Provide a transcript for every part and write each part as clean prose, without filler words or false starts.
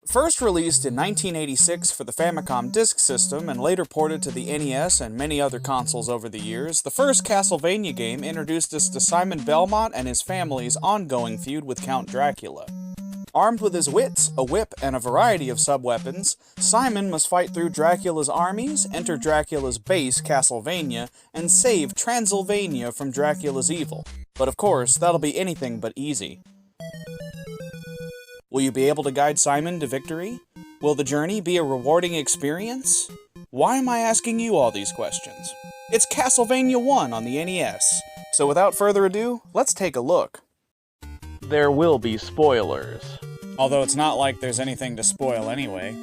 First released in 1986 for the Famicom Disk System and later ported to the NES and many other consoles over the years, the first Castlevania game introduced us to Simon Belmont and his family's ongoing feud with Count Dracula. Armed with his wits, a whip, and a variety of subweapons, Simon must fight through Dracula's armies, enter Dracula's base, Castlevania, and save Transylvania from Dracula's evil. But of course, that'll be anything but easy. Will you be able to guide Simon to victory? Will the journey be a rewarding experience? Why am I asking you all these questions? It's Castlevania 1 on the NES. So without further ado, let's take a look. There will be spoilers. Although it's not like there's anything to spoil anyway.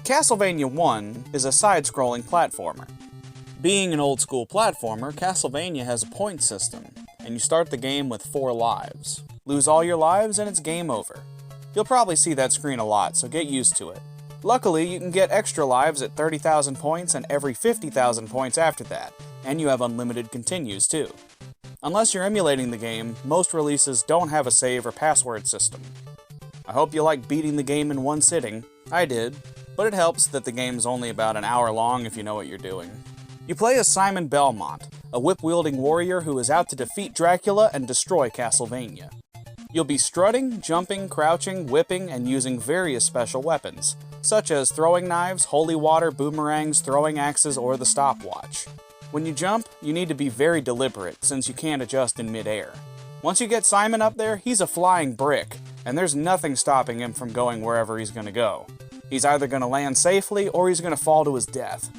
Castlevania 1 is a side-scrolling platformer. Being an old-school platformer, Castlevania has a point system, and you start the game with 4 lives. Lose all your lives and it's game over. You'll probably see that screen a lot, so get used to it. Luckily, you can get extra lives at 30,000 points and every 50,000 points after that, and you have unlimited continues too. Unless you're emulating the game, most releases don't have a save or password system. I hope you like beating the game in one sitting. I did, but it helps that the game's only about an hour long if you know what you're doing. You play as Simon Belmont, a whip-wielding warrior who is out to defeat Dracula and destroy Castlevania. You'll be strutting, jumping, crouching, whipping, and using various special weapons, such as throwing knives, holy water, boomerangs, throwing axes, or the stopwatch. When you jump, you need to be very deliberate, since you can't adjust in mid-air. Once you get Simon up there, he's a flying brick, and there's nothing stopping him from going wherever he's gonna go. He's either gonna land safely, or he's gonna fall to his death.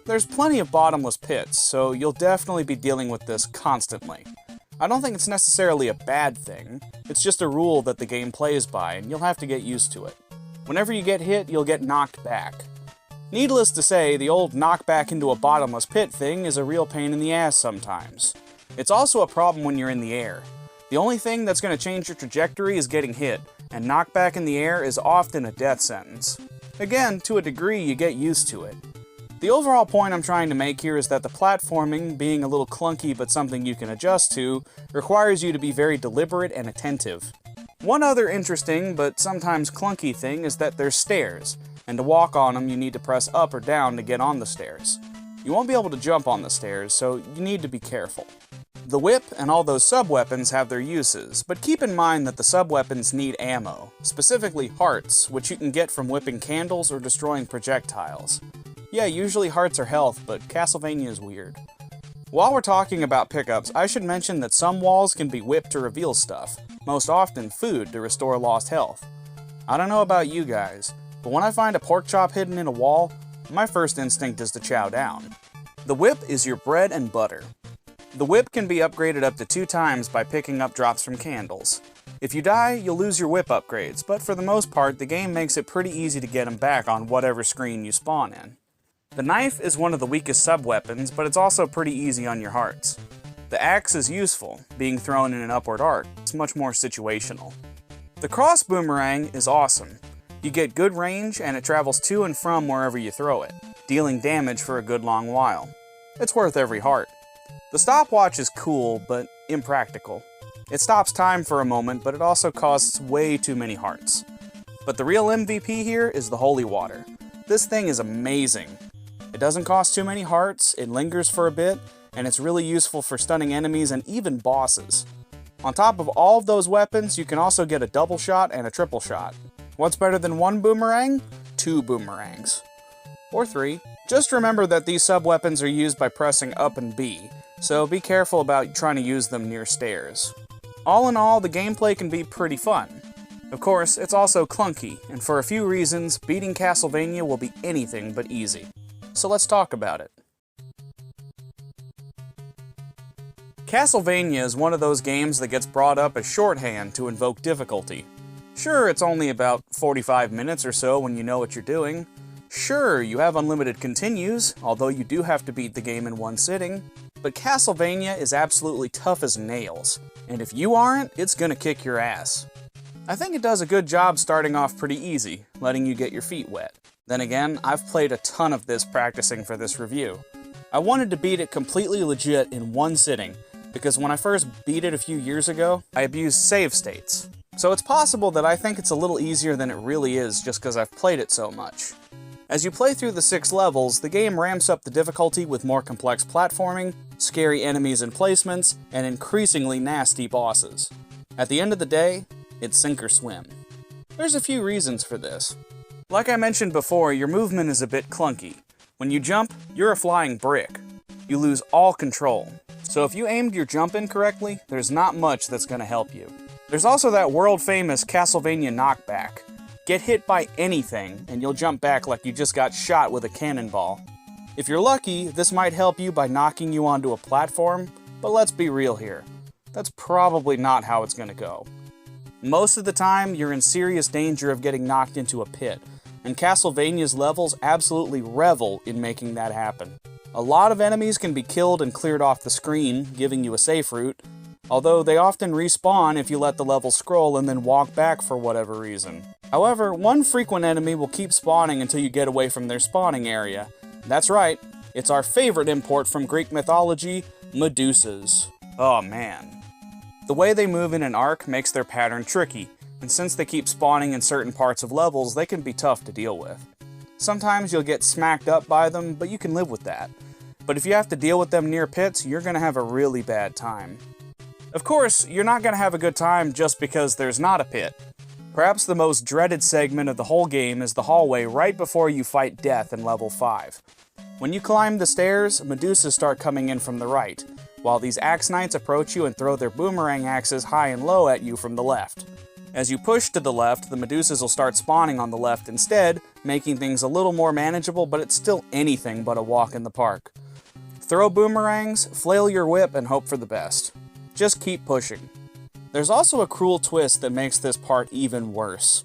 There's plenty of bottomless pits, so you'll definitely be dealing with this constantly. I don't think it's necessarily a bad thing, it's just a rule that the game plays by, and you'll have to get used to it. Whenever you get hit, you'll get knocked back. Needless to say, the old knockback into a bottomless pit thing is a real pain in the ass sometimes. It's also a problem when you're in the air. The only thing that's going to change your trajectory is getting hit, and knockback in the air is often a death sentence. Again, to a degree, you get used to it. The overall point I'm trying to make here is that the platforming, being a little clunky but something you can adjust to, requires you to be very deliberate and attentive. One other interesting, but sometimes clunky thing is that there's stairs, and to walk on them you need to press up or down to get on the stairs. You won't be able to jump on the stairs, so you need to be careful. The whip and all those subweapons have their uses, but keep in mind that the subweapons need ammo, specifically hearts, which you can get from whipping candles or destroying projectiles. Yeah, usually hearts are health, but Castlevania is weird. While we're talking about pickups, I should mention that some walls can be whipped to reveal stuff, most often food to restore lost health. I don't know about you guys, but when I find a pork chop hidden in a wall, my first instinct is to chow down. The whip is your bread and butter. The whip can be upgraded up to 2 times by picking up drops from candles. If you die, you'll lose your whip upgrades, but for the most part, the game makes it pretty easy to get them back on whatever screen you spawn in. The knife is one of the weakest sub-weapons, but it's also pretty easy on your hearts. The axe is useful, being thrown in an upward arc. It's much more situational. The Cross Boomerang is awesome. You get good range, and it travels to and from wherever you throw it, dealing damage for a good long while. It's worth every heart. The stopwatch is cool, but impractical. It stops time for a moment, but it also costs way too many hearts. But the real MVP here is the holy water. This thing is amazing. It doesn't cost too many hearts, it lingers for a bit, and it's really useful for stunning enemies and even bosses. On top of all of those weapons, you can also get a double shot and a triple shot. What's better than 1 boomerang? 2 boomerangs. Or 3. Just remember that these sub-weapons are used by pressing up and B, so be careful about trying to use them near stairs. All in all, the gameplay can be pretty fun. Of course, it's also clunky, and for a few reasons, beating Castlevania will be anything but easy. So let's talk about it. Castlevania is one of those games that gets brought up as shorthand to invoke difficulty. Sure, it's only about 45 minutes or so when you know what you're doing. Sure, you have unlimited continues, although you do have to beat the game in one sitting. But Castlevania is absolutely tough as nails, and if you aren't, it's gonna kick your ass. I think it does a good job starting off pretty easy, letting you get your feet wet. Then again, I've played a ton of this practicing for this review. I wanted to beat it completely legit in one sitting, because when I first beat it a few years ago, I abused save states. So it's possible that I think it's a little easier than it really is just because I've played it so much. As you play through the 6 levels, the game ramps up the difficulty with more complex platforming, scary enemies and placements, and increasingly nasty bosses. At the end of the day, it's sink or swim. There's a few reasons for this. Like I mentioned before, your movement is a bit clunky. When you jump, you're a flying brick. You lose all control. So if you aimed your jump incorrectly, there's not much that's going to help you. There's also that world-famous Castlevania knockback. Get hit by anything, and you'll jump back like you just got shot with a cannonball. If you're lucky, this might help you by knocking you onto a platform, but let's be real here. That's probably not how it's going to go. Most of the time, you're in serious danger of getting knocked into a pit, and Castlevania's levels absolutely revel in making that happen. A lot of enemies can be killed and cleared off the screen, giving you a safe route, although they often respawn if you let the level scroll and then walk back for whatever reason. However, one frequent enemy will keep spawning until you get away from their spawning area. That's right, it's our favorite import from Greek mythology, Medusas. Oh man. The way they move in an arc makes their pattern tricky, and since they keep spawning in certain parts of levels, they can be tough to deal with. Sometimes you'll get smacked up by them, but you can live with that. But if you have to deal with them near pits, you're gonna have a really bad time. Of course, you're not gonna have a good time just because there's not a pit. Perhaps the most dreaded segment of the whole game is the hallway right before you fight Death in level 5. When you climb the stairs, Medusas start coming in from the right, while these axe knights approach you and throw their boomerang axes high and low at you from the left. As you push to the left, the Medusas will start spawning on the left instead, making things a little more manageable, but it's still anything but a walk in the park. Throw boomerangs, flail your whip, and hope for the best. Just keep pushing. There's also a cruel twist that makes this part even worse.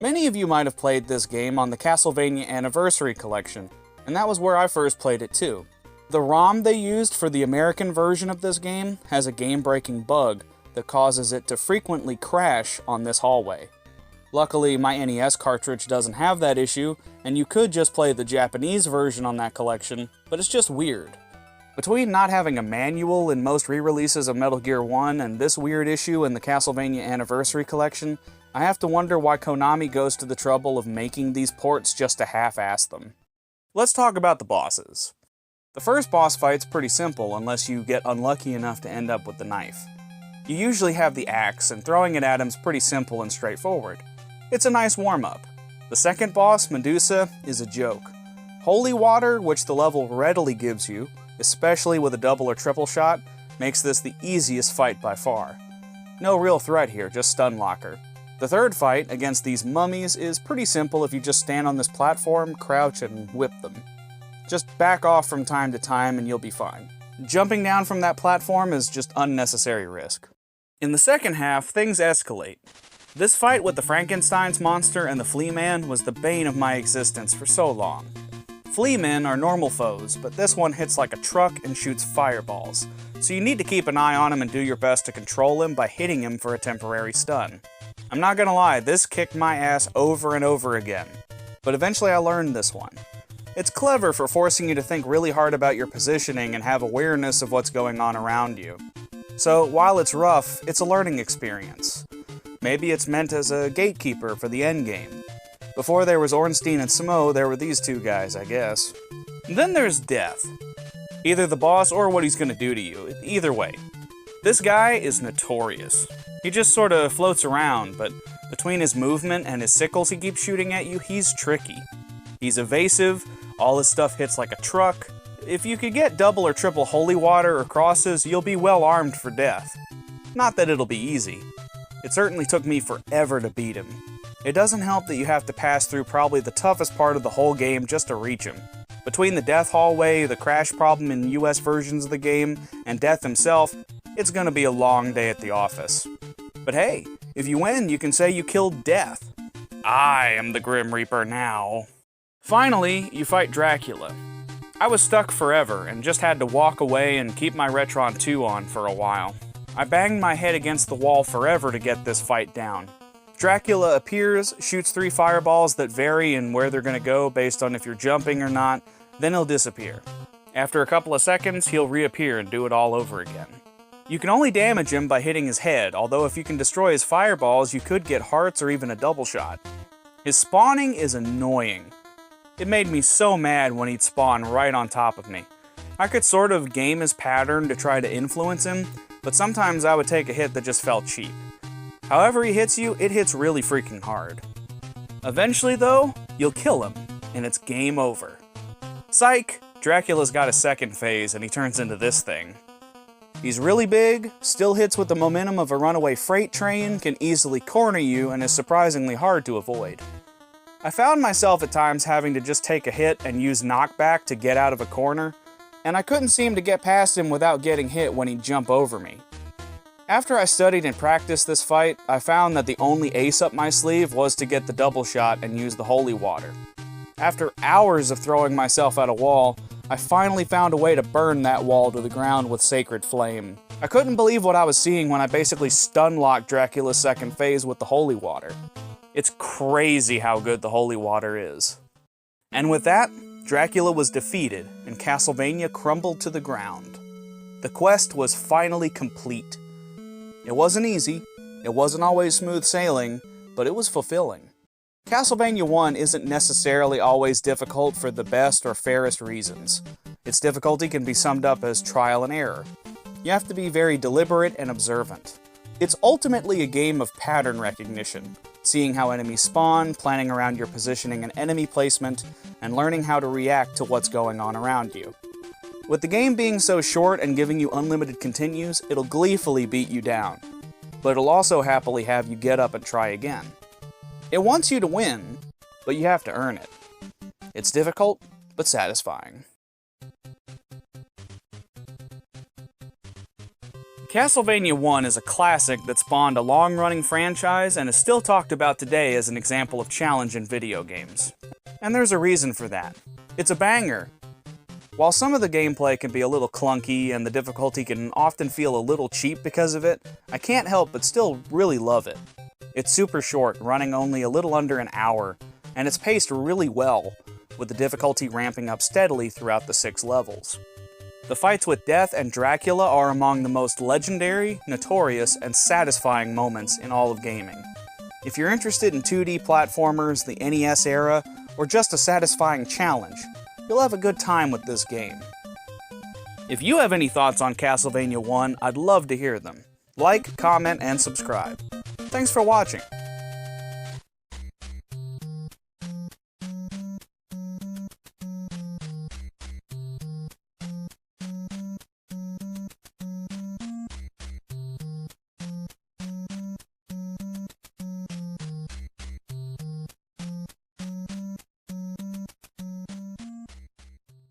Many of you might have played this game on the Castlevania Anniversary Collection, and that was where I first played it too. The ROM they used for the American version of this game has a game-breaking bug that causes it to frequently crash on this hallway. Luckily, my NES cartridge doesn't have that issue, and you could just play the Japanese version on that collection, but it's just weird. Between not having a manual in most re-releases of Metal Gear 1 and this weird issue in the Castlevania Anniversary Collection, I have to wonder why Konami goes to the trouble of making these ports just to half-ass them. Let's talk about the bosses. The first boss fight's pretty simple unless you get unlucky enough to end up with the knife. You usually have the axe, and throwing it at him's pretty simple and straightforward. It's a nice warm-up. The second boss, Medusa, is a joke. Holy water, which the level readily gives you, especially with a double or triple shot, makes this the easiest fight by far. No real threat here, just stun locker. The third fight against these mummies is pretty simple if you just stand on this platform, crouch, and whip them. Just back off from time to time and you'll be fine. Jumping down from that platform is just unnecessary risk. In the second half, things escalate. This fight with the Frankenstein's monster and the Flea Man was the bane of my existence for so long. Flea men are normal foes, but this one hits like a truck and shoots fireballs, so you need to keep an eye on him and do your best to control him by hitting him for a temporary stun. I'm not gonna lie, this kicked my ass over and over again, but eventually I learned this one. It's clever for forcing you to think really hard about your positioning and have awareness of what's going on around you. So while it's rough, it's a learning experience. Maybe it's meant as a gatekeeper for the endgame. Before there was Ornstein and Samo, there were these two guys, I guess. And then there's Death. Either the boss or what he's gonna do to you, either way. This guy is notorious. He just sorta floats around, but between his movement and his sickles he keeps shooting at you, he's tricky. He's evasive, all his stuff hits like a truck. If you could get double or triple holy water or crosses, you'll be well armed for Death. Not that it'll be easy. It certainly took me forever to beat him. It doesn't help that you have to pass through probably the toughest part of the whole game just to reach him. Between the death hallway, the crash problem in US versions of the game, and Death himself, it's gonna be a long day at the office. But hey, if you win, you can say you killed Death. I am the Grim Reaper now. Finally, you fight Dracula. I was stuck forever and just had to walk away and keep my Retron 2 on for a while. I banged my head against the wall forever to get this fight down. Dracula appears, shoots 3 fireballs that vary in where they're going to go based on if you're jumping or not, then he'll disappear. After a couple of seconds, he'll reappear and do it all over again. You can only damage him by hitting his head, although if you can destroy his fireballs, you could get hearts or even a double shot. His spawning is annoying. It made me so mad when he'd spawn right on top of me. I could sort of game his pattern to try to influence him, but sometimes I would take a hit that just felt cheap. However he hits you, it hits really freaking hard. Eventually though, you'll kill him, and it's game over. Psych! Dracula's got a second phase and he turns into this thing. He's really big, still hits with the momentum of a runaway freight train, can easily corner you, and is surprisingly hard to avoid. I found myself at times having to just take a hit and use knockback to get out of a corner, and I couldn't seem to get past him without getting hit when he'd jump over me. After I studied and practiced this fight, I found that the only ace up my sleeve was to get the double shot and use the holy water. After hours of throwing myself at a wall, I finally found a way to burn that wall to the ground with Sacred Flame. I couldn't believe what I was seeing when I basically stun-locked Dracula's second phase with the holy water. It's crazy how good the holy water is. And with that, Dracula was defeated and Castlevania crumbled to the ground. The quest was finally complete. It wasn't easy, it wasn't always smooth sailing, but it was fulfilling. Castlevania 1 isn't necessarily always difficult for the best or fairest reasons. Its difficulty can be summed up as trial and error. You have to be very deliberate and observant. It's ultimately a game of pattern recognition, seeing how enemies spawn, planning around your positioning and enemy placement, and learning how to react to what's going on around you. With the game being so short and giving you unlimited continues, it'll gleefully beat you down. But it'll also happily have you get up and try again. It wants you to win, but you have to earn it. It's difficult, but satisfying. Castlevania 1 is a classic that spawned a long-running franchise and is still talked about today as an example of challenge in video games. And there's a reason for that. It's a banger. While some of the gameplay can be a little clunky and the difficulty can often feel a little cheap because of it, I can't help but still really love it. It's super short, running only a little under an hour, and it's paced really well, with the difficulty ramping up steadily throughout the 6 levels. The fights with Death and Dracula are among the most legendary, notorious, and satisfying moments in all of gaming. If you're interested in 2D platformers, the NES era, or just a satisfying challenge, you'll have a good time with this game. If you have any thoughts on Castlevania 1, I'd love to hear them. Like, comment, and subscribe. Thanks for watching.